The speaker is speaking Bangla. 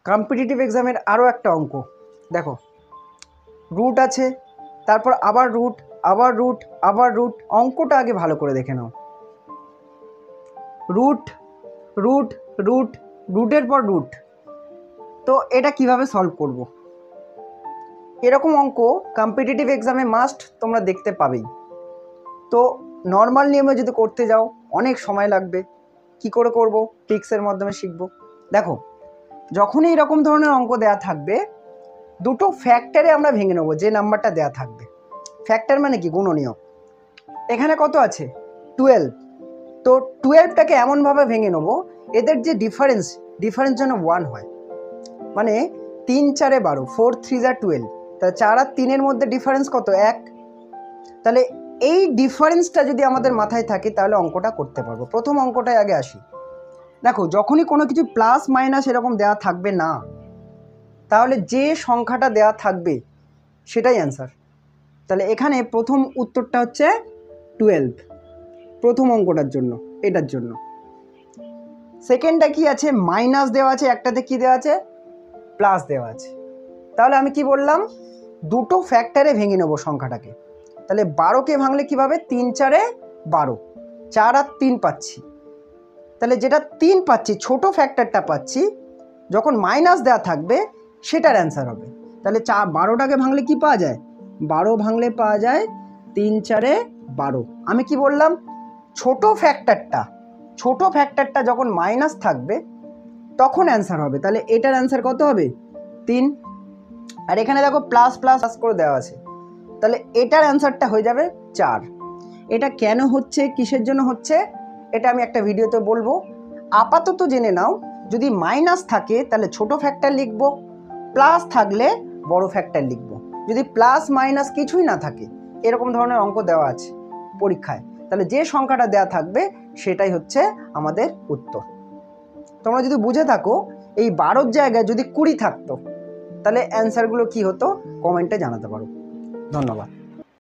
কম্পিটিটিভ এক্সামের আরও একটা অঙ্ক দেখো, রুট আছে, তারপর আবার রুট, আবার রুট, আবার রুট। অঙ্কটা আগে ভালো করে দেখে নাও। রুট রুট রুট, রুটের পর রুট। তো এটা কিভাবে সলভ করব? এরকম অঙ্ক কম্পিটিটিভ এক্সামে মাস্ট তোমরা দেখতে পাবেই। তো নর্মাল নিয়মে যদি করতে যাও অনেক সময় লাগবে। কি করে করব? ট্রিক্সের মাধ্যমে শিখব। দেখো, যখনই এরকম ধরনের অঙ্ক দেয়া থাকবে, দুটো ফ্যাক্টরে আমরা ভেঙে নেব যে নাম্বারটা দেয়া থাকবে। ফ্যাক্টর মানে কি? গুণনীয়। এখানে কত আছে? 12। তো 12টাকে এমনভাবে ভেঙে নেব এদের যে ডিফারেন্স যেন 1 হয়। মানে 3 4 12, 4 3 12। তা 4 আর 3-এর মধ্যে ডিফারেন্স কত? 1। তাহলে এই ডিফারেন্সটা যদি আমাদের মাথায় থাকে তাহলে অঙ্কটা করতে পারবো। প্রথম অঙ্কটায় আগে আসি। দেখো, যখনই কোনো কিছু প্লাস মাইনাস এরকম দেওয়া থাকবে না, তাহলে যে সংখ্যাটা দেওয়া থাকবে সেটাই অ্যান্সার। তাহলে এখানে প্রথম উত্তরটা হচ্ছে 12, প্রথম অঙ্কটার জন্য, এটার জন্য। সেকেন্ডটা কি আছে? মাইনাস দেওয়া আছে, একটাতে কি দেওয়া আছে? প্লাস দেওয়া আছে। তাহলে আমি কি বললাম? দুটো ফ্যাক্টরে ভেঙে নেব সংখ্যাটাকে। তাহলে 12কে ভাঙলে কীভাবে? 3 4 12, 4 আর 3 পাচ্ছি। তাহলে যেটা 3 পাচ্ছি, ছোট ফ্যাক্টরটা পাচ্ছি, যখন মাইনাস দেওয়া থাকবে সেটার অ্যান্সার হবে। তাহলে 12টাকে ভাঙলে কি পাওয়া যায়? 12 ভাঙলে পাওয়া যায় 3 4 12। আমি কি বললাম? ছোট ফ্যাক্টরটা যখন মাইনাস থাকবে তখন অ্যান্সার হবে। তাহলে এটার অ্যান্সার কত হবে? 3। আর এখানে দেখো প্লাস প্লাস করে দেওয়া আছে, তাহলে এটার অ্যান্সারটা হয়ে যাবে 4। এটা কেন হচ্ছে, কিসের জন্য হচ্ছে, এটা আমি একটা ভিডিওতে বলবো। আপাতত জেনে নাও, যদি মাইনাস থাকে তাহলে ছোট ফ্যাক্টর লিখব, প্লাস থাকলে বড় ফ্যাক্টর লিখব। যদি প্লাস মাইনাস কিছুই না থাকে, এরকম ধরনের অঙ্ক দেওয়া আছে পরীক্ষায়, তাহলে যে সংখ্যাটা দেওয়া থাকবে সেটাই হচ্ছে আমাদের উত্তর। তোমরা যদি বুঝে থাকো এই 12-র জায়গায় যদি 20 থাকতো তাহলে অ্যান্সারগুলো কি হতো কমেন্টে জানাতে পারো। ধন্যবাদ।